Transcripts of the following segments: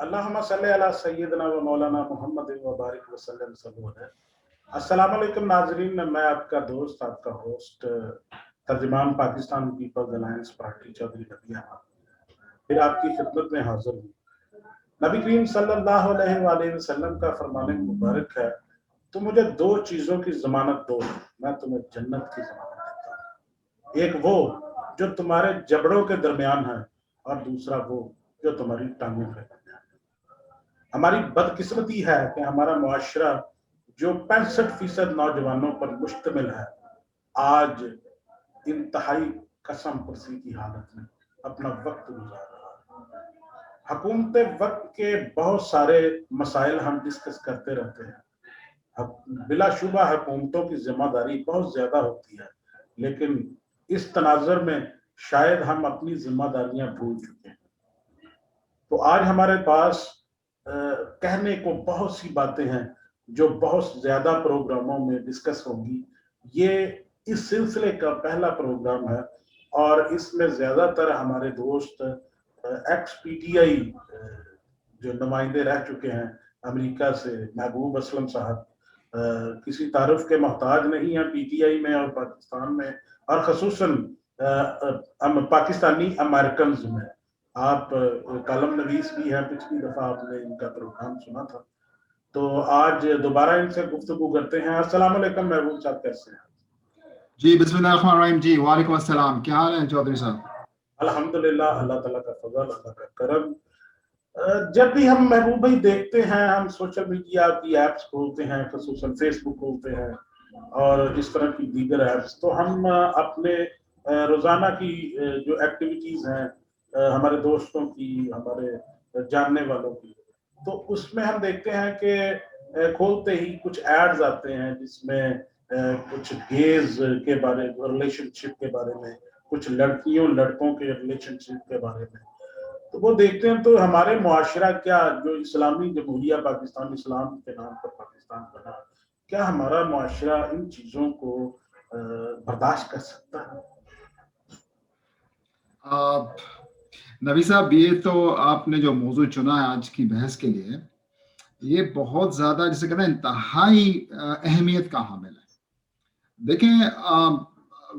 اللہم صلی علی سیدنا و مولانا محمد و بارک وسلم صلی اللہ علیہ. السلام علیکم ناظرین، میں آپ کا دوست، آپ کا ہوسٹ، ترجمان Pakistan Peoples Alliance Party Chaudhry Nabi Ahmed پھر آپ کی خدمت میں حاضر ہوں. نبی کریم صلی اللہ علیہ وآلہ وسلم کا فرمان مبارک ہے، تم مجھے دو چیزوں کی ضمانت دو، میں تمہیں جنت کی ضمانت دیتا ہوں. ایک وہ جو تمہارے جبڑوں کے درمیان ہے، اور دوسرا وہ جو تمہاری ٹانگوں کے درمیان. ہماری بدقسمتی ہے کہ ہمارا معاشرہ جو 65% نوجوانوں پر مشتمل ہے، آج انتہائی قسم پرسی کی حالت میں اپنا وقت گزار رہا ہے. حکومت وقت کے بہت سارے مسائل ہم ڈسکس کرتے رہتے ہیں. بلا شبہ حکومتوں کی ذمہ داری بہت زیادہ ہوتی ہے، لیکن اس تناظر میں شاید ہم اپنی ذمہ داریاں بھول چکے ہیں. تو آج ہمارے پاس کہنے کو بہت سی باتیں ہیں جو بہت زیادہ پروگراموں میں ڈسکس ہوگی. یہ اس سلسلے کا پہلا پروگرام ہے، اور اس میں زیادہ تر ہمارے دوست ایکس پی ٹی آئی جو نمائندے رہ چکے ہیں امریکہ سے. محبوب اسلم صاحب کسی تعارف کے محتاج نہیں ہیں پی ٹی آئی میں اور پاکستان میں، اور خصوصاً پاکستانی امریکنز میں. آپ کالم نویس بھی ہیں، پچھلی دفعہ آپ نے ان کا پروگرام سنا تھا. تو آج دوبارہ ان سے گفتگو کرتے ہیں. السلام علیکم محبوب صاحب، کیسے ہیں؟ جی بسم اللہ الرحمن الرحیم. جی وعلیکم السلام، کیا حال ہے چودھری صاحب؟ الحمدللہ، اللہ تعالیٰ کا فضل، اللہ کا کرم. جب بھی ہم محبوب بھائی دیکھتے ہیں، ہم سوشل میڈیا کی ایپس کھولتے ہیں، خصوصاً فیس بک کھولتے ہیں اور اس طرح کی دیگر ایپس، تو ہم اپنے روزانہ کی جو ایکٹیویٹیز ہیں ہمارے دوستوں کی، ہمارے جاننے والوں کی، تو اس میں ہم دیکھتے ہیں کہ کھولتے ہی کچھ ایڈز آتے ہیں جس میں کچھ گیز کے بارے، ریلیشن شپ کے بارے میں، کچھ لڑکیوں لڑکوں کے ریلیشن شپ کے بارے میں. تو وہ دیکھتے ہیں تو ہمارے معاشرہ کیا، جو اسلامی جمہوریہ پاکستان، اسلام کے نام پر پاکستان بنا، کیا ہمارا معاشرہ ان چیزوں کو برداشت کر سکتا ہے؟ نبی صاحب، یہ تو آپ نے جو موضوع چنا ہے آج کی بحث کے لیے، یہ بہت زیادہ جسے کہتے ہیں انتہائی اہمیت کا حامل ہے. دیکھیں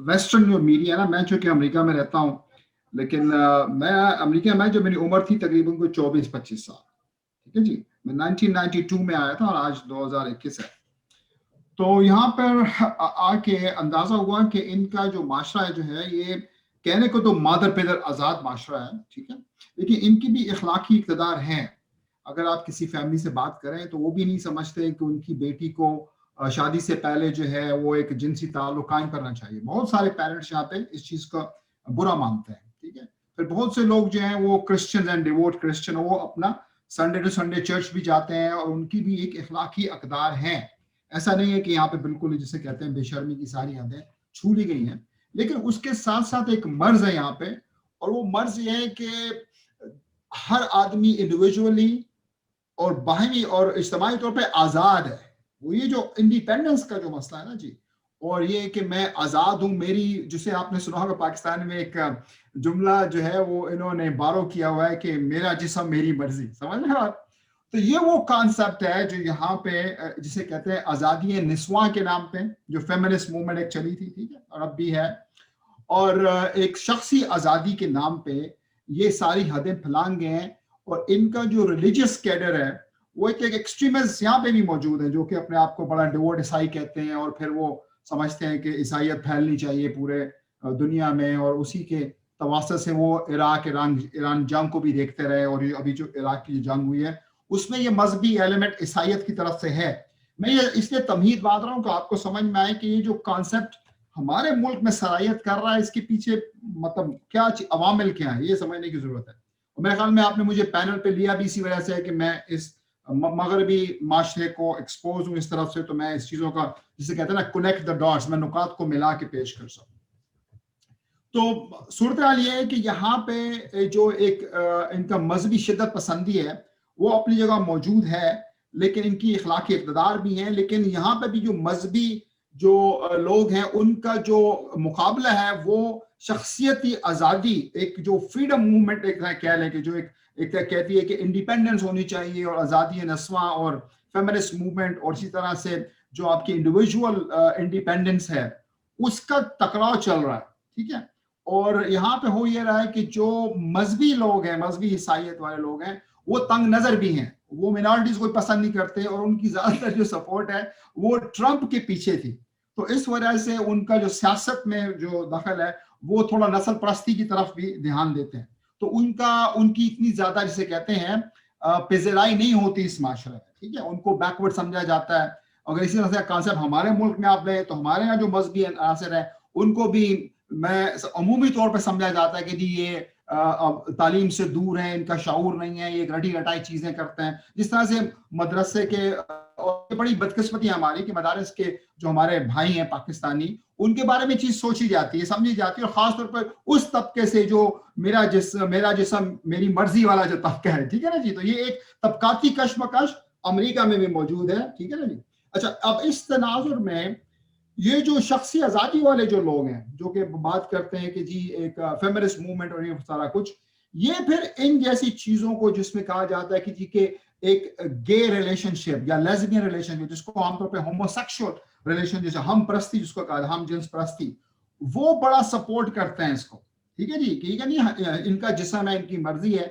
ویسٹرن جو میڈیا ہے نا، میں چونکہ امریکہ میں رہتا ہوں، لیکن میں امریکہ میں جو میری عمر تھی تقریباً کوئی 24-25 سال، ٹھیک ہے جی، میں 1992 میں آیا تھا اور آج 2021 ہے. تو یہاں پر آ کے اندازہ ہوا کہ ان کا جو معاشرہ ہے جو ہے، یہ کہنے کو تو مادر پیدر آزاد معاشرہ ہے، ٹھیک ہے، لیکن ان کی بھی اخلاقی اقتدار ہیں. اگر آپ کسی فیملی سے بات کریں تو وہ بھی نہیں سمجھتے کہ ان کی بیٹی کو شادی سے پہلے جو ہے وہ ایک جنسی تعلق قائم کرنا چاہیے. بہت سارے پیرنٹس یہاں پہ اس چیز کا برا مانتے ہیں، ٹھیک ہے. پھر بہت سے لوگ جو ہیں وہ کرسچن اینڈ ڈیووٹ کرسچن، وہ اپنا سنڈے ٹو سنڈے چرچ بھی جاتے ہیں، اور ان کی بھی ایک اخلاقی اقدار ہیں. ایسا نہیں ہے کہ یہاں پہ بالکل جسے کہتے ہیں بے شرمی کی ساری حدیں چھو لی گئی ہیں، لیکن اس کے ساتھ ساتھ ایک مرض ہے یہاں پہ، اور وہ مرض یہ ہے کہ ہر آدمی انڈیویجولی اور باہمی اور اجتماعی طور پہ آزاد ہے. وہ یہ جو انڈیپینڈنس کا جو مسئلہ ہے نا جی، اور یہ کہ میں آزاد ہوں، میری، جسے آپ نے سنا ہوگا پاکستان میں ایک جملہ جو ہے وہ انہوں نے بارو کیا ہوا ہے کہ میرا جسم میری مرضی، سمجھ میں آپ؟ تو یہ وہ کانسیپٹ ہے جو یہاں پہ جسے کہتے ہیں آزادی نسواں کے نام پہ، جو فیمنسٹ موومنٹ ایک چلی تھی، ٹھیک ہے، اور اب بھی ہے، اور ایک شخصی آزادی کے نام پہ یہ ساری حدیں پھلانگ گئے ہیں. اور ان کا جو ریلیجیس کیڈر ہے وہ ایک ایکسٹریمسٹ یہاں پہ بھی موجود ہیں، جو کہ اپنے آپ کو بڑا ڈیووٹ عیسائی کہتے ہیں، اور پھر وہ سمجھتے ہیں کہ عیسائیت پھیلنی چاہیے پورے دنیا میں، اور اسی کے تواسط سے وہ ایران جنگ کو بھی دیکھتے رہے، اور یہ ابھی جو عراق کی جنگ ہوئی ہے اس میں یہ مذہبی ایلیمنٹ عیسائیت کی طرف سے ہے. میں یہ اس لیے تمہید بات رہا ہوں کہ آپ کو سمجھ میں آئے کہ یہ جو کانسیپٹ ہمارے ملک میں صلاحیت کر رہا ہے، اس کے پیچھے مطلب کیا عوامل کیا ہیں، یہ سمجھنے کی ضرورت ہے. میرے خیال میں آپ نے مجھے پینل پہ لیا بھی اسی وجہ سے ہے کہ میں اس مغربی معاشرے کو ایکسپوز ہوں اس طرف سے، تو میں اس چیزوں کا جسے کہتے ہیں نا کنیکٹ دا ڈاٹس، میں نکات کو ملا کے پیش کر سکوں. تو صورتحال یہ ہے کہ یہاں پہ جو ایک ان کا مذہبی شدت پسندی ہے وہ اپنی جگہ موجود ہے، لیکن ان کی اخلاقی اقتدار بھی ہیں. لیکن یہاں پہ بھی جو مذہبی جو لوگ ہیں ان کا جو مقابلہ ہے وہ شخصیتی آزادی، ایک جو فریڈم موومنٹ ایک کہہ لیں کہ جو ایک ایک کہتی ہے کہ انڈیپینڈنس ہونی چاہیے اور آزادی نسواں اور فیمنسٹ موومنٹ، اور اسی طرح سے جو آپ کی انڈیویجول انڈیپینڈنس ہے اس کا ٹکراؤ چل رہا ہے، ٹھیک ہے. اور یہاں پہ ہو یہ رہا ہے کہ جو مذہبی لوگ ہیں، مذہبی عیسائیت والے لوگ ہیں، وہ تنگ نظر بھی ہیں، وہ مینارٹیز کو پسند نہیں کرتے، اور ان کی زیادہ تر جو سپورٹ ہے وہ ٹرمپ کے پیچھے تھی. تو اس وجہ سے ان کا جو سیاست میں جو دخل ہے وہ تھوڑا نسل پرستی کی طرف بھی دھیان دیتے ہیں. تو ان کی اتنی زیادہ جسے کہتے ہیں پذیرائی نہیں ہوتی اس معاشرے میں، ٹھیک ہے. ان کو بیکورڈ سمجھا جاتا ہے. اگر اسی طرح سے کانسیپٹ ہمارے ملک میں آپ لیں تو ہمارے یہاں جو مذہبی عناصر ہیں ان کو بھی میں عمومی طور پہ سمجھا جاتا ہے کہ جی یہ تعلیم سے دور ہیں، ان کا شعور نہیں ہے، یہ رٹی رٹائی چیزیں کرتے ہیں. جس طرح سے مدرسے کے، اور بڑی بدقسمتی ہے ہماری کہ مدارس کے جو ہمارے بھائی ہیں پاکستانی، ان کے بارے میں چیز سوچی جاتی ہے، سمجھی جاتی ہے، اور خاص طور پر اس طبقے سے جو میرا جسم میری مرضی والا جو طبقہ ہے، ٹھیک ہے نا جی. تو یہ ایک طبقاتی کشمکش امریکہ میں بھی موجود ہے، ٹھیک ہے نا جی. اچھا، اب اس تناظر میں یہ جو شخصی آزادی والے جو لوگ ہیں جو کہ بات کرتے ہیں کہ جی ایک فیمنسٹ موومنٹ اور یہ سارا کچھ، یہ پھر ان جیسی چیزوں کو جس میں کہا جاتا ہے کہ جی کہ ایک گے ریلیشن شپ یا لیزبین ریلیشن شپ، جس کو عام طور پہ ہوموسیکشول ریلیشن، جیسے ہم پرستی جس کو کہا، ہم جنس پرستی، وہ بڑا سپورٹ کرتے ہیں اس کو، ٹھیک ہے جی. کہ نہیں ان کا جسم ہے، ان کی مرضی ہے.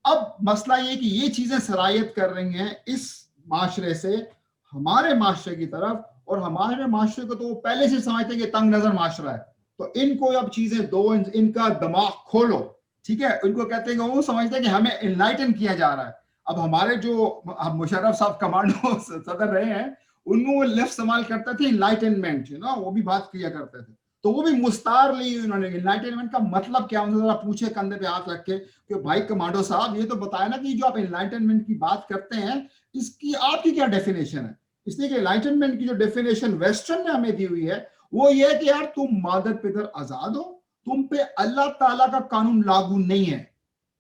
اب مسئلہ یہ کہ یہ چیزیں سرایت کر رہی ہیں اس معاشرے سے ہمارے معاشرے کی طرف، اور ہمارے معاشرے کو تو وہ پہلے سے سمجھتے ہیں کہ تنگ نظر معاشرہ ہے. تو ان کو اب چیزیں دو، ان کا دماغ کھولو، ٹھیک ہے. ان کو کہتے ہیں کہ وہ سمجھتے ہیں کہ ہمیں انلائٹن کیا جا رہا ہے. اب ہمارے جو مشرف صاحب کمانڈو صدر رہے ہیں، ان میں وہ لفظ استعمال کرتے تھے انلائٹنمنٹ، وہ بھی بات کیا کرتے تھے. تو وہ بھی مستعار لی انہوں نے. انلائٹنمنٹ کا مطلب کیا؟ انہوں نے ذرا پوچھے کندھے پہ ہاتھ رکھ کے کہ بھائی کمانڈو صاحب یہ تو بتایا نا کہ جو آپ انلائٹنمنٹ کی بات کرتے ہیں اس کی آپ کی کیا ڈیفینیشن ہے؟ اس لیے کہ انلائٹنمنٹ کی جو ڈیفینیشن ویسٹرن نے ہمیں دی ہوئی ہے وہ یہ ہے کہ یار تم مادر پدر آزاد ہو، تم پہ اللہ تعالیٰ کا قانون لاگو نہیں ہے.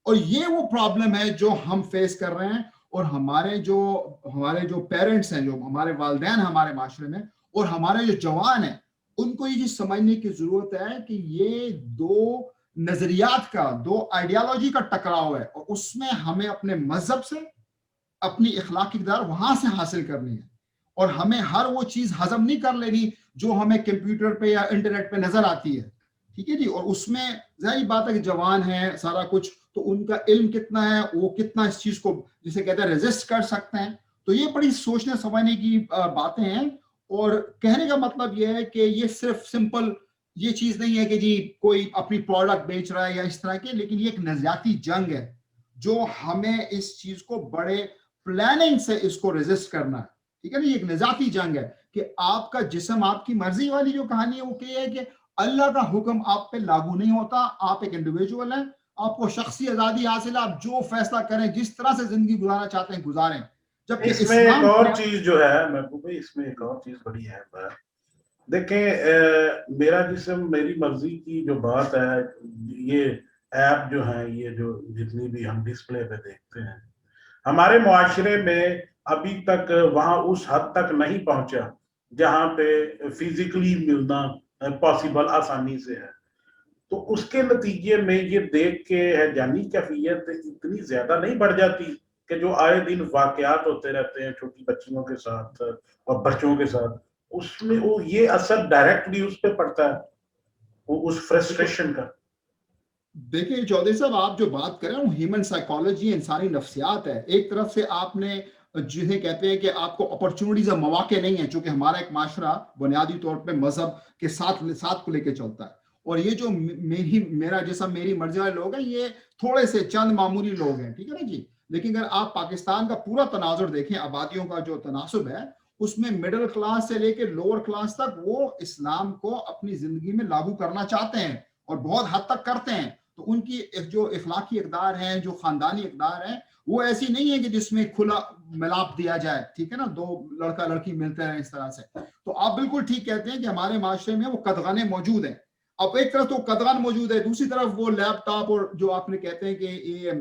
اور یہ وہ پرابلم ہے جو ہم فیس کر رہے ہیں. اور ہمارے جو پیرنٹس ہیں، جو ہمارے والدین ہمارے معاشرے میں، اور ہمارے جو جوان ہیں، ان کو یہ چیز سمجھنے کی ضرورت ہے کہ یہ دو نظریات کا، دو آئیڈیالوجی کا ٹکراؤ ہے، اور اس میں ہمیں اپنے مذہب سے اپنی اخلاقی اقدار وہاں سے حاصل کرنی ہے. اور ہمیں ہر وہ چیز ہضم نہیں کر لینی جو ہمیں کمپیوٹر پہ یا انٹرنیٹ پہ نظر آتی ہے، ٹھیک ہے جی. اور اس میں ظاہر بات ہے کہ جوان ہے سارا کچھ، تو ان کا علم کتنا ہے، وہ کتنا اس چیز کو جسے کہتے ہیں ریزسٹ کر سکتے ہیں. تو یہ بڑی سوچنے سمجھنے کی باتیں ہیں. اور کہنے کا مطلب یہ ہے کہ یہ صرف سمپل یہ چیز نہیں ہے کہ جی کوئی اپنی پروڈکٹ بیچ رہا ہے یا اس طرح کے، لیکن یہ ایک نظریاتی جنگ ہے جو ہمیں اس چیز کو بڑے پلاننگ سے اس کو ریزسٹ کرنا ہے، ٹھیک ہے نا. یہ ایک نظریاتی جنگ ہے کہ آپ کا جسم آپ کی مرضی والی جو کہانی ہے وہ یہ ہے کہ اللہ کا حکم آپ پہ لاگو نہیں ہوتا. آپ ایک انڈیویجول ہیں، آپ کو شخصی آزادی حاصل ہے، آپ جو فیصلہ کریں، جس طرح سے زندگی گزارنا چاہتے ہیں گزاریں. جبکہ اس میں ایک اسلام اور چیز جو ہے محبوب بھائی، اس میں ایک اور چیز بڑی اہم ہے. دیکھیں میرا جسم میری مرضی کی جو بات ہے، یہ ایپ جو ہیں، یہ جو جتنی بھی ہم ڈسپلے پہ دیکھتے ہیں، ہمارے معاشرے میں ابھی تک وہاں اس حد تک نہیں پہنچا جہاں پہ فزیکلی ملنا پاسبل آسانی سے ہے. تو اس کے نتیجے میں یہ دیکھ کے جانی کیفیت اتنی زیادہ نہیں بڑھ جاتی کہ جو آئے دن واقعات ہوتے رہتے ہیں چھوٹی بچیوں کے ساتھ اور بچوں کے ساتھ، اس میں وہ یہ اثر ڈائریکٹلی اس پہ پڑتا ہے، وہ اس فرسٹریشن کا. دیکھیں چودھری صاحب، آپ جو بات کریں وہ ہیومن سائیکالوجی، انسانی نفسیات ہے. ایک طرف سے آپ نے جسے کہتے ہیں کہ آپ کو اپرچونٹیز اور مواقع نہیں ہیں، چونکہ ہمارا ایک معاشرہ بنیادی طور پہ مذہب کے ساتھ کو لے کے چلتا ہے. اور یہ جو میرا جسم میری مرضی والے لوگ ہیں، یہ تھوڑے سے چند معمولی لوگ ہیں، ٹھیک ہے نا جی. لیکن اگر آپ پاکستان کا پورا تناظر دیکھیں، آبادیوں کا جو تناسب ہے، اس میں مڈل کلاس سے لے کے لوور کلاس تک وہ اسلام کو اپنی زندگی میں لاگو کرنا چاہتے ہیں اور بہت حد تک کرتے ہیں. تو ان کی جو اخلاقی اقدار ہیں، جو خاندانی اقدار ہیں، وہ ایسی نہیں ہے کہ جس میں کھلا ملاپ دیا جائے، ٹھیک ہے نا، دو لڑکا لڑکی ملتے ہیں اس طرح سے. تو آپ بالکل ٹھیک کہتے ہیں کہ ہمارے معاشرے میں وہ قدغنیں موجود ہیں. اب ایک طرف تو قدغن موجود ہے، دوسری طرف وہ لیپ ٹاپ اور جو آپ نے کہتے ہیں کہ یہ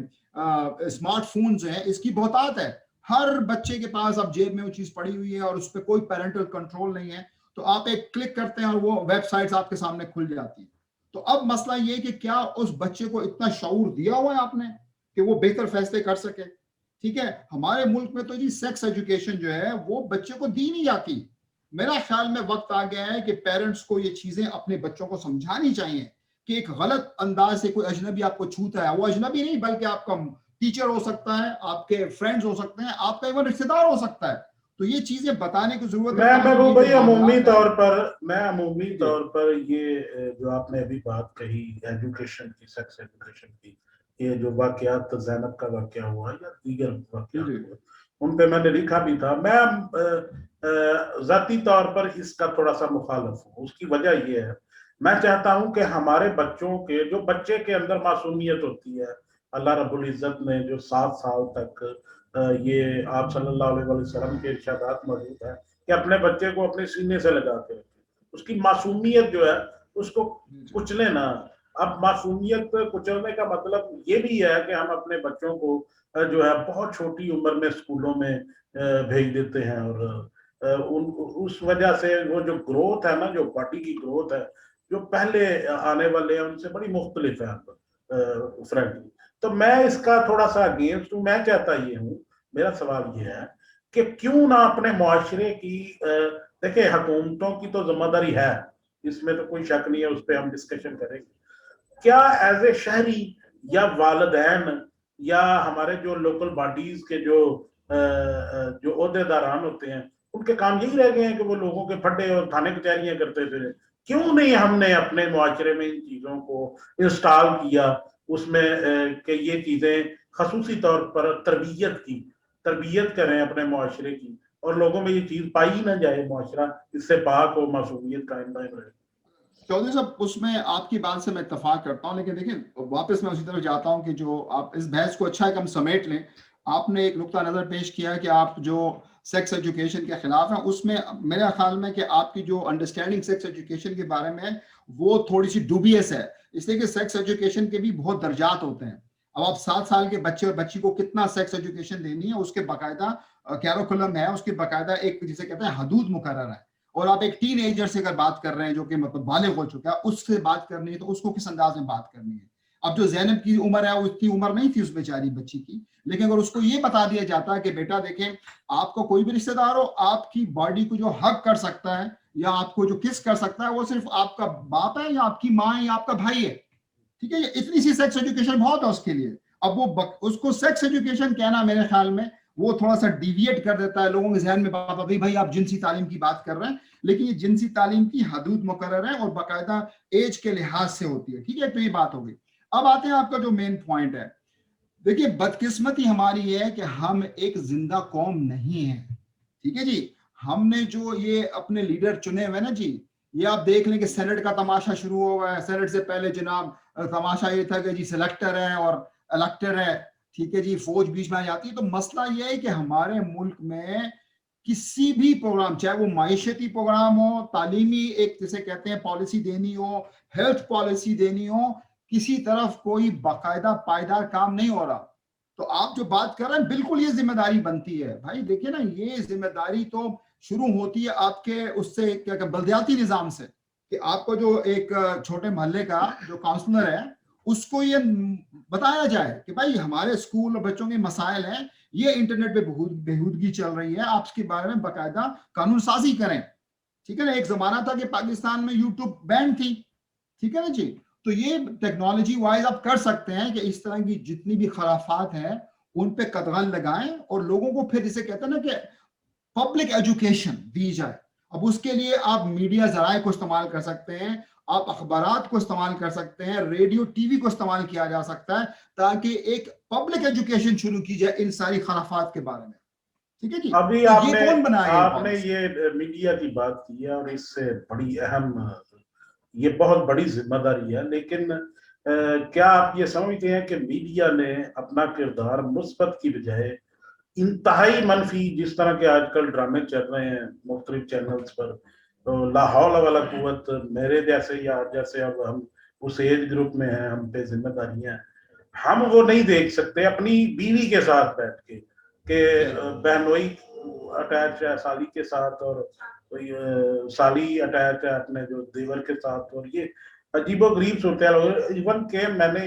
اسمارٹ فونز ہیں، اس کی بہتات ہے. ہر بچے کے پاس اب جیب میں وہ چیز پڑی ہوئی ہے اور اس پہ کوئی پیرنٹل کنٹرول نہیں ہے. تو آپ ایک کلک کرتے ہیں اور وہ ویب سائٹس آپ کے سامنے کھل جاتی ہیں. تو اب مسئلہ یہ کہ کیا اس بچے کو اتنا شعور دیا ہوا ہے آپ نے کہ وہ بہتر فیصلے کر سکے. ٹھیک ہے, ہمارے ملک میں تو جی سیکس ایجوکیشن جو ہے وہ بچے کو دی نہیں جاتی. میرا خیال میں وقت آ گیا ہے کہ پیرنٹس کو یہ چیزیں اپنے بچوں کو سمجھانی چاہیے کہ ایک غلط انداز سے کوئی اجنبی آپ کو چھوتا ہے, وہ اجنبی نہیں بلکہ آپ کا ٹیچر ہو سکتا ہے, آپ کے فرینڈز ہو سکتے ہیں, آپ کا ایون رشتے دار ہو سکتا ہے. تو یہ چیزیں بتانے کی ضرورت ہے. میں محبوب بھائی عمومی جی طور پر یہ جو آپ نے ابھی بات کہی ایجوکیشن کی, سیکس ایجوکیشن کی, یہ جو واقعات زینب کا واقعہ ہوا یا دیگر واقعات جی ہوئے ان پہ میں نے لکھا بھی تھا. میں ذاتی طور پر اس کا تھوڑا سا مخالف ہوں. اس کی وجہ یہ ہے, میں چاہتا ہوں کہ ہمارے بچوں کے, جو بچے کے اندر معصومیت ہوتی ہے, اللہ رب العزت نے جو 7 سال تک یہ آپ صلی اللہ علیہ وسلم کے ارشادات موجود ہے کہ اپنے بچے کو اپنے سینے سے لگا کے رکھیں, اس کی معصومیت جو ہے اس کو کچلے نہ. اب معصومیت کچلنے کا مطلب یہ بھی ہے کہ ہم اپنے بچوں کو جو ہے بہت چھوٹی عمر میں اسکولوں میں بھیج دیتے ہیں, اور اس وجہ سے وہ جو گروتھ ہے نا, جو باڈی کی گروتھ ہے, جو پہلے آنے والے ہیں ان سے بڑی مختلف ہے فرینکلی. تو میں اس کا تھوڑا سا اگینسٹ ہوں. میں چاہتا یہ ہوں, میرا سوال یہ ہے کہ کیوں نہ اپنے معاشرے کی, دیکھیں حکومتوں کی تو ذمہ داری ہے, اس میں تو کوئی شک نہیں ہے, اس پہ ہم ڈسکشن کریں گے. کیا ایز اے شہری یا والدین یا ہمارے جو لوکل باڈیز کے جو عہدے داران ہوتے ہیں, ان کے کام یہی رہ گئے ہیں کہ وہ لوگوں کے پھڈے اور تھانے کچہریاں کرتے پھرے؟ کیوں نہیں ہم نے اپنے معاشرے میں ان چیزوں کو انسٹال کیا, اس میں کہ یہ چیزیں خصوصی طور پر تربیت کریں اپنے معاشرے کی, اور لوگوں میں یہ چیز پائی نہ جائے, معاشرہ اس سے پاک ہو, معصومیت قائم رہے. چودھری صاحب اس میں آپ کی بات سے میں اتفاق کرتا ہوں, لیکن دیکھیں واپس میں اسی طرف جاتا ہوں کہ جو آپ اس بحث کو اچھا ہے کہ ہم سمیٹ لیں. آپ نے ایک نقطہ نظر پیش کیا کہ آپ جو سیکس ایجوکیشن کے خلاف ہیں, اس میں میرا خیال میں کہ آپ کی جو انڈرسٹینڈنگ سیکس ایجوکیشن کے بارے میں وہ تھوڑی سی ڈوبیس ہے, اس لیے کہ سیکس ایجوکیشن کے بھی بہت درجات ہوتے ہیں. اب آپ 7 سال کے بچے اور بچی کو کتنا سیکس ایجوکیشن دینی ہے, اس کے باقاعدہ کیریکولم ہے, اس کے باقاعدہ ایک جسے کہتے ہیں حدود مقرر ہے. اور آپ ایک ٹین ایجر سے اگر بات کر رہے ہیں جو کہ مطلب بالغ ہو چکا ہے, اس سے بات کرنی ہے تو اس کو کس انداز میں بات کرنی ہے. اب جو زینب کی عمر ہے وہ اتنی عمر نہیں تھی اس بیچاری بچی کی, لیکن اگر اس کو یہ بتا دیا جاتا ہے کہ بیٹا دیکھیں آپ کو کوئی بھی رشتہ دار ہو, آپ کی باڈی کو جو حق کر سکتا ہے یا آپ کو جو کس کر سکتا ہے وہ صرف آپ کا باپ ہے یا آپ کی ماں ہے یا آپ کا بھائی ہے. ٹھیک ہے, اتنی سی سیکس ایجوکیشن بہت ہے اس کے لیے. اب وہ اس کو سیکس ایجوکیشن کہنا میرے خیال میں وہ تھوڑا سا ڈیویٹ کر دیتا ہے لوگوں کے ذہن میں, بات بھائی آپ جنسی تعلیم کی بات کر رہے ہیں, لیکن یہ جنسی تعلیم کی حدود مقرر ہے اور باقاعدہ ایج کے لحاظ سے ہوتی ہے. ٹھیک ہے, تو یہ بات ہو گئی. اب آتے ہیں آپ کا جو مین پوائنٹ ہے. دیکھیے بدقسمتی ہماری یہ ہے کہ ہم ایک زندہ قوم نہیں ہیں. ٹھیک ہے جی, ہم نے جو یہ اپنے لیڈر چنے ہوئے نا جی, یہ آپ دیکھ لیں کہ سینٹ کا تماشا شروع ہوا ہے. سینٹ سے پہلے جناب تماشا یہ تھا کہ جی سلیکٹر ہے اور الیکٹر ہے. ٹھیک ہے جی, فوج بیچ میں آ جاتی ہے. تو مسئلہ یہ ہے کہ ہمارے ملک میں کسی بھی پروگرام, چاہے وہ معیشتی پروگرام ہو, تعلیمی ایک جسے کہتے ہیں پالیسی دینی ہو, ہیلتھ پالیسی دینی ہو, کسی طرف کوئی باقاعدہ پائیدار کام نہیں ہو رہا. تو آپ جو بات کر رہے ہیں بالکل یہ ذمہ داری بنتی ہے. بھائی دیکھیں نا, یہ ذمہ داری تو شروع ہوتی ہے آپ کے اس سے کیا کہ بلدیاتی نظام سے, کہ آپ کو جو ایک چھوٹے محلے کا جو کاؤنسلر ہے اس کو یہ بتایا جائے کہ بھائی ہمارے اسکول اور بچوں کے مسائل ہیں, یہ انٹرنیٹ پہ بےہودگی چل رہی ہے, آپ اس کے بارے میں باقاعدہ قانون سازی کریں. ٹھیک ہے نا, ایک زمانہ تھا کہ پاکستان میں یوٹیوب بین تھی. ٹھیک ہے نا جی, تو یہ ٹیکنالوجی وائز آپ کر سکتے ہیں کہ اس طرح کی جتنی بھی خرافات ہیں ان پہ قدغن لگائیں اور لوگوں کو پھر جسے کہتے ہیں نا کہ پبلک ایجوکیشن دی جائے. اب اس کے لیے آپ میڈیا ذرائع کو استعمال کر سکتے ہیں, آپ اخبارات کو استعمال کر سکتے ہیں, ریڈیو ٹی وی کو استعمال کیا جا سکتا ہے تاکہ ایک پبلک ایجوکیشن شروع کی جائے ان ساری خرافات کے بارے میں. ٹھیک ہے جی, ابھی تو آپ یہ نے کون بنایا آپ نے یہ میڈیا کی بات کی ہے اور اس سے بڑی اہم, یہ بہت بڑی ذمہ داری ہے. لیکن کیا آپ یہ سمجھتے ہیں کہ میڈیا نے اپنا کردار مثبت کی بجائے انتہائی منفی, جس طرح کے آج کل ڈرامے چل رہے ہیں مختلف چینلز پر, تو لا حول ولا قوت, میرے جیسے یا جیسے اب ہم اس ایج گروپ میں ہیں, ہم پہ ذمہ داریاں, ہم وہ نہیں دیکھ سکتے اپنی بیوی کے ساتھ بیٹھ کے کہ بہنوئی اٹیچ ہے سالی کے ساتھ اور سالی اٹیچ ہے اپنے جو دیور کے ساتھ, اور یہ عجیب و غریب صورتحال. ایون کہ میں نے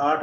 8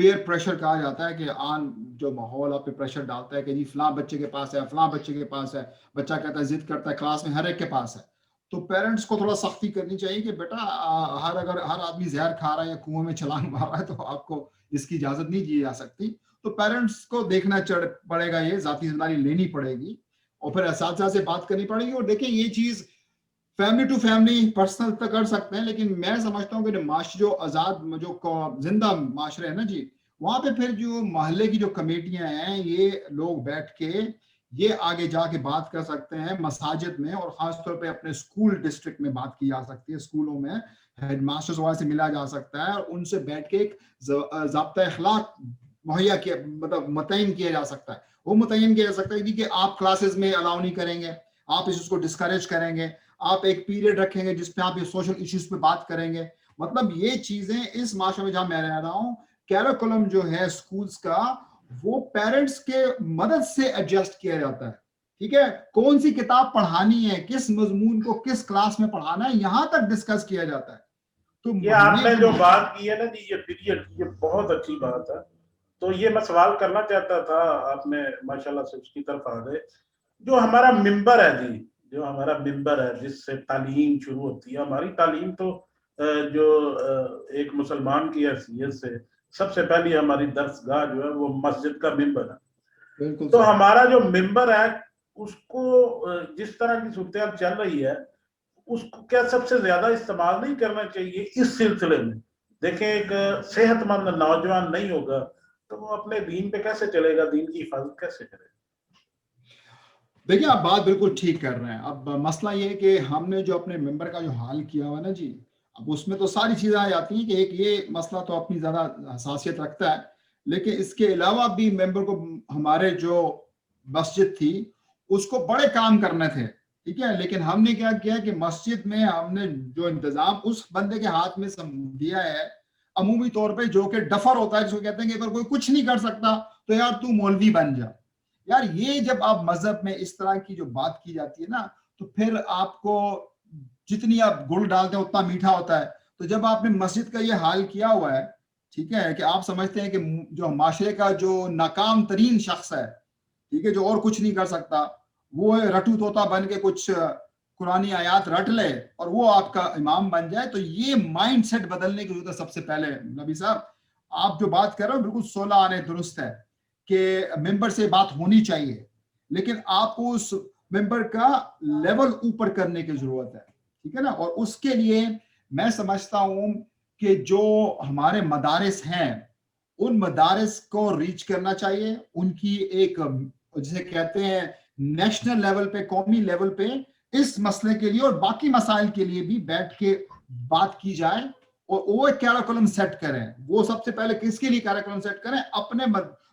پیئر پریشر کہا جاتا ہے کہ جو ماحول آپ پہ پریشر ڈالتا ہے کہ جی فلاں بچے کے پاس ہے، فلاں بچے کے پاس ہے، بچہ کہتا ہے ضد کرتا ہے کلاس میں ہر ایک کے پاس ہے، تو پیرنٹس کو تھوڑا سختی کرنی چاہیے کہ بیٹا اگر ہر آدمی زہر کھا رہا ہے یا کنویں میں چھلانگ مار رہا ہے تو آپ کو اس کی اجازت نہیں دی جا سکتی. تو پیرنٹس کو دیکھنا پڑے گا، یہ ذاتی ذمہ داری لینی پڑے گی اور پھر اساتذہ سے بات کرنی پڑے گی. اور دیکھیں یہ چیز فیملی ٹو فیملی پرسنل تک کر سکتے ہیں، لیکن میں سمجھتا ہوں کہ جو آزاد جو زندہ معاشرے ہیں نا جی، وہاں پہ پھر جو محلے کی جو کمیٹیاں ہیں یہ لوگ بیٹھ کے یہ آگے جا کے بات کر سکتے ہیں مساجد میں، اور خاص طور پہ اپنے اسکول ڈسٹرکٹ میں بات کی جا سکتی ہے. اسکولوں میں ہیڈ ماسٹرز وغیرہ سے ملا جا سکتا ہے اور ان سے بیٹھ کے ایک ضابطۂ اخلاق مہیا کیا مطلب متعین کیا جا سکتا ہے. وہ متعین کیا جا سکتا ہے کہ آپ کلاسز میں الاؤ نہیں کریں گے، آپ اس کو ڈسکریج کریں گے، آپ ایک پیریڈ رکھیں گے جس پہ آپ یہ سوشل ایشوز پہ بات کریں گے. مطلب یہ چیزیں اس معاشرے میں جہاں میں رہ رہا ہوں، کیریکولم جو ہے اسکولز کا وہ پیرنٹس کے مدد سے ایڈجسٹ کیا جاتا ہے. ٹھیک ہے، کون سی کتاب پڑھانی ہے، کس مضمون کو کس کلاس میں پڑھانا ہے، یہاں تک ڈسکس کیا جاتا ہے. تو یہ آپ نے جو بات کی ہے نا جی، یہ پیریڈ، یہ بہت اچھی بات ہے. تو یہ میں سوال کرنا چاہتا تھا، آپ نے ماشاءاللہ سے اس کی طرف آ گئے. جو ہمارا ممبر ہے جی، جو ہمارا ممبر ہے جس سے تعلیم شروع ہوتی ہے، ہماری تعلیم تو جو ایک مسلمان کی حیثیت سے سب سے پہلی ہماری درسگاہ جو ہے وہ مسجد کا ممبر ہے. بالکل تو ہمارا جو ممبر ہے اس کو جس طرح کی صورتحال چل رہی ہے اس کو کیا سب سے زیادہ استعمال نہیں کرنا چاہیے اس سلسلے میں؟ دیکھیں ایک صحت مند نوجوان نہیں ہوگا تو وہ اپنے دین پہ کیسے چلے گا، دین کی حفاظت کیسے کرے گا؟ دیکھیں آپ بات بالکل ٹھیک کر رہے ہیں. اب مسئلہ یہ ہے کہ ہم نے جو اپنے ممبر کا جو حال کیا ہوا نا جی، اب اس میں تو ساری چیزیں آ جاتی ہیں کہ ایک یہ مسئلہ تو اپنی زیادہ حساسیت رکھتا ہے، لیکن اس کے علاوہ بھی ممبر کو ہمارے جو مسجد تھی اس کو بڑے کام کرنے تھے. ٹھیک ہے، لیکن ہم نے کیا کیا کہ مسجد میں ہم نے جو انتظام اس بندے کے ہاتھ میں دیا ہے عمومی طور پہ، جو کہ ڈفر ہوتا ہے، جس کو کہتے ہیں کہ اگر کوئی کچھ نہیں کر سکتا تو یار تو مولوی بن جا. یار یہ جب آپ مذہب میں اس طرح کی جو بات کی جاتی ہے نا، تو پھر آپ کو جتنی آپ گڑ ڈالتے ہیں اتنا میٹھا ہوتا ہے. تو جب آپ نے مسجد کا یہ حال کیا ہوا ہے، ٹھیک ہے، کہ آپ سمجھتے ہیں کہ جو معاشرے کا جو ناکام ترین شخص ہے، ٹھیک ہے، جو اور کچھ نہیں کر سکتا، وہ رٹو طوطا بن کے کچھ قرآنی آیات رٹ لے اور وہ آپ کا امام بن جائے، تو یہ مائنڈ سیٹ بدلنے کی ضرورت ہے. سب سے پہلے نبی صاحب آپ جو بات کر رہے ہو بالکل 16 آنے درست ہے کہ ممبر سے بات ہونی چاہیے، لیکن آپ کو اس ممبر کا لیول اوپر کرنے کی ضرورت ہے. ٹھیک ہے نا، اور اس کے لیے میں سمجھتا ہوں کہ جو ہمارے مدارس ہیں ان مدارس کو ریچ کرنا چاہیے، ان کی ایک جسے کہتے ہیں نیشنل لیول پہ، قومی لیول پہ اس مسئلے کے لیے اور باقی مسائل کے لیے بھی بیٹھ کے بات کی جائے اور وہ ایک کیریکولم سیٹ کریں. وہ سب سے پہلے کس کے لیے کیریکولم سیٹ کریں؟ اپنے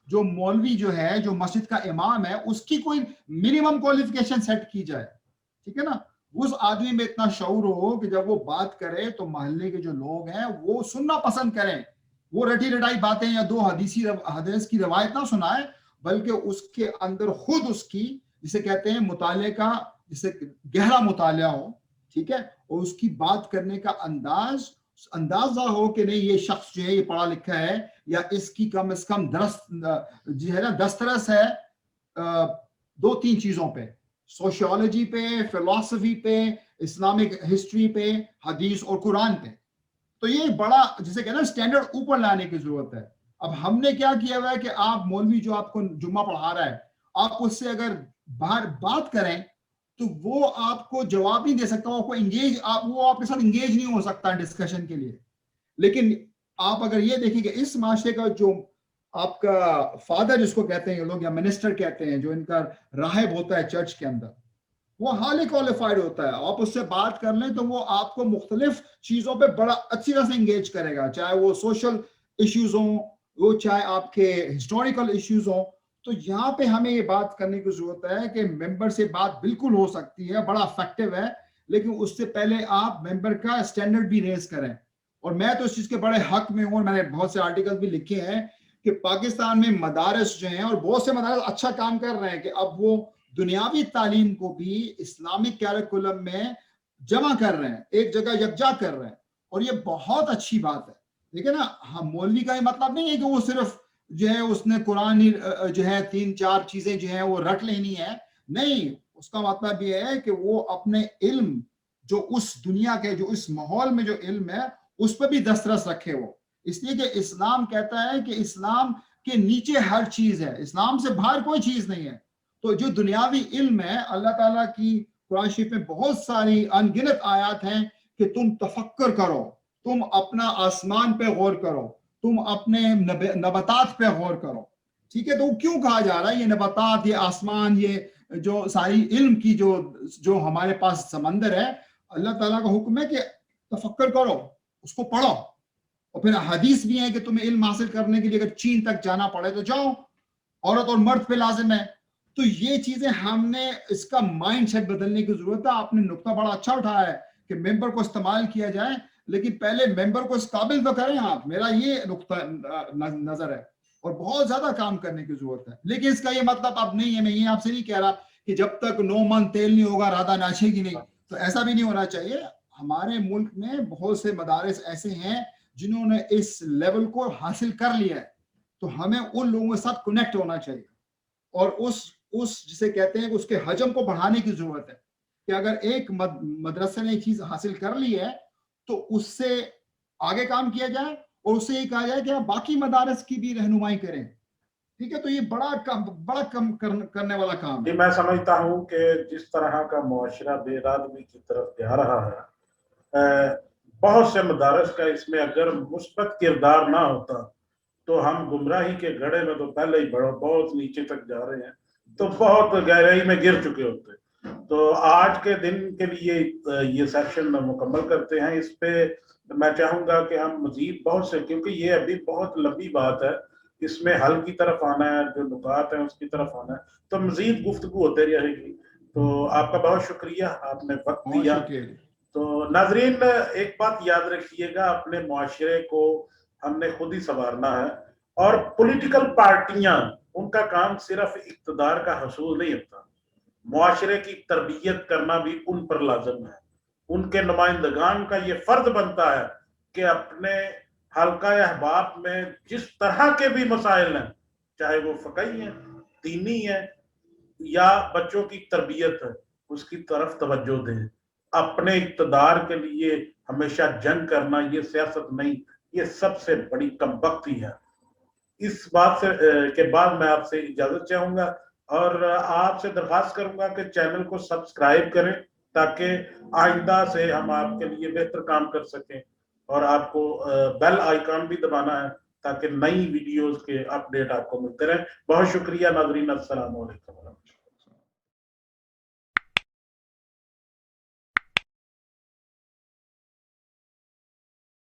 جو مولوی جو ہے، جو مسجد کا امام ہے، اس کی کوئی منیمم کوالیفیکیشن سیٹ کی جائے. ٹھیک ہے نا، اس آدمی میں اتنا شعور ہو کہ جب وہ بات کرے تو محلے کے جو لوگ ہیں وہ سننا پسند کریں. وہ رٹی رٹائی باتیں یا دو حدیث کی روایت نہ سنائے، بلکہ اس کے اندر خود اس کی جسے کہتے ہیں مطالعے کا، جسے گہرا مطالعہ ہو. ٹھیک ہے، اور اس کی بات کرنے کا اندازہ ہو کہ نہیں یہ شخص جو ہے یہ پڑھا لکھا ہے، یا اس کی کم از کم جو ہے نا دسترس ہے 2-3 چیزوں پہ، سوشیولوجی پہ، فلسفی پہ، اسلامک ہسٹری پہ، حدیث اور قرآن پہ. تو یہ بڑا جسے کہنا سٹینڈرڈ اوپر لانے کی ضرورت ہے. اب ہم نے کیا کیا ہوا ہے کہ آپ مولوی جو آپ کو جمعہ پڑھا رہا ہے، آپ اس سے اگر باہر بات کریں تو وہ آپ کو جواب نہیں دے سکتا، وہ آپ کے ساتھ انگیج نہیں ہو سکتا ڈسکشن کے لیے. لیکن آپ اگر یہ دیکھیں کہ اس معاشرے کا جو آپ کا فادر جس کو کہتے ہیں لوگ یا منسٹر کہتے ہیں، جو ان کا راہب ہوتا ہے چرچ کے اندر، وہ ہالی کوالیفائڈ ہوتا ہے. آپ اس سے بات کر لیں تو وہ آپ کو مختلف چیزوں پہ بڑا اچھی طرح سے انگیج کرے گا، چاہے وہ سوشل ایشوز ہوں، وہ چاہے آپ کے ہسٹوریکل ایشوز ہوں. تو یہاں پہ ہمیں یہ بات کرنے کی ضرورت ہے کہ ممبر سے بات بالکل ہو سکتی ہے، بڑا افیکٹو ہے، لیکن اس سے پہلے آپ ممبر کا اسٹینڈرڈ بھی ریز کریں. اور میں تو اس چیز کے بڑے حق میں ہوں، میں نے بہت سے آرٹیکل بھی لکھے ہیں کہ پاکستان میں مدارس جو ہیں، اور بہت سے مدارس اچھا کام کر رہے ہیں کہ اب وہ دنیاوی تعلیم کو بھی اسلامک کیریکولم میں جمع کر رہے ہیں، ایک جگہ یکجا کر رہے ہیں، اور یہ بہت اچھی بات ہے. دیکھیں نا, ہم مولوی کا یہ مطلب نہیں ہے کہ وہ صرف جو ہے اس نے قرآن جو ہے 3-4 چیزیں جو ہیں وہ رٹ لینی ہے, نہیں, اس کا مطلب یہ ہے کہ وہ اپنے علم جو اس دنیا کے, جو اس ماحول میں جو علم ہے اس پہ بھی دسترس رکھے وہ, اس لیے کہ اسلام کہتا ہے کہ اسلام کے نیچے ہر چیز ہے, اسلام سے باہر کوئی چیز نہیں ہے. تو جو دنیاوی علم ہے, اللہ تعالیٰ کی قرآن شریف میں بہت ساری ان گنت آیات ہیں کہ تم تفکر کرو, تم اپنا آسمان پہ غور کرو, تم اپنے نباتات پہ غور کرو, ٹھیک ہے. تو کیوں کہا جا رہا ہے یہ نباتات, یہ آسمان, یہ جو ساری علم کی جو ہمارے پاس سمندر ہے, اللہ تعالیٰ کا حکم ہے کہ تفکر کرو, اس کو پڑھو. اور پھر حدیث بھی ہے کہ تمہیں علم حاصل کرنے کے لیے اگر چین تک جانا پڑے تو جاؤ, عورت اور مرد پہ لازم ہے. تو یہ چیزیں ہم نے اس کا مائنڈ سیٹ بدلنے کی ضرورت ہے. آپ نے نقطہ بڑا اچھا اٹھایا ہے کہ ممبر کو استعمال کیا جائے, لیکن پہلے ممبر کو اس قابل تو کریں آپ, میرا یہ نقطہ نظر ہے, اور بہت زیادہ کام کرنے کی ضرورت ہے. لیکن اس کا یہ مطلب اب نہیں ہے, میں یہ آپ سے نہیں کہہ رہا کہ جب تک 9 من تیل نہیں ہوگا رادھا ناچے گی نہیں, تو ایسا بھی نہیں ہونا چاہیے. ہمارے ملک میں بہت سے مدارس ایسے ہیں جنہوں نے اس لیول کو حاصل کر لیا ہے, تو ہمیں ان لوگوں کے ساتھ کنیکٹ ہونا چاہیے, اور اس جسے کہتے ہیں کہ اس کے حجم کو بڑھانے کی ضرورت ہے, کہ اگر ایک مدرسے نے ایک چیز حاصل کر لی ہے تو اس سے آگے کام کیا جائے, اور اس سے یہ کہا جائے کہ آپ باقی مدارس کی بھی رہنمائی کریں, ٹھیک ہے. تو یہ بڑا کم کرنے والا کام ہے. میں سمجھتا ہوں کہ جس طرح کا معاشرہ بے ارادگی کی طرف جا رہا ہے, بہت سے مدارس کا اس میں اگر مثبت کردار نہ ہوتا تو ہم گمراہی کے گڑھے میں تو پہلے ہی بہت نیچے تک جا رہے ہیں, تو بہت گہرائی میں گر چکے ہوتے. تو آج کے دن کے لیے یہ سیشن مکمل کرتے ہیں. اس پہ میں چاہوں گا کہ ہم مزید بہت سے, کیونکہ یہ ابھی بہت لمبی بات ہے, اس میں حل کی طرف آنا ہے, جو نکات ہیں اس کی طرف آنا ہے, تو مزید گفتگو ہوتے رہے گی. تو آپ کا بہت شکریہ, آپ نے وقت دیا. تو ناظرین ایک بات یاد رکھیے گا, اپنے معاشرے کو ہم نے خود ہی سنوارنا ہے, اور پولیٹیکل پارٹیاں ان کا کام صرف اقتدار کا حصول نہیں ہوتا, معاشرے کی تربیت کرنا بھی ان پر لازم ہے. ان کے نمائندگان کا یہ فرض بنتا ہے کہ اپنے حلقہ احباب میں جس طرح کے بھی مسائل ہیں, چاہے وہ فقہی ہیں, دینی ہیں, یا بچوں کی تربیت ہے, اس کی طرف توجہ دیں. اپنے اقتدار کے لیے ہمیشہ جنگ کرنا یہ سیاست نہیں, یہ سب سے بڑی کمبختی ہے. اس بات سے کے بعد میں آپ سے اجازت چاہوں گا, اور آپ سے درخواست کروں گا کہ چینل کو سبسکرائب کریں تاکہ آئندہ سے ہم آپ کے لیے بہتر کام کر سکیں, اور آپ کو بیل آئیکن بھی دبانا ہے تاکہ نئی ویڈیوز کے اپڈیٹ آپ کو ملتے رہیں. بہت شکریہ ناظرین, السلام علیکم.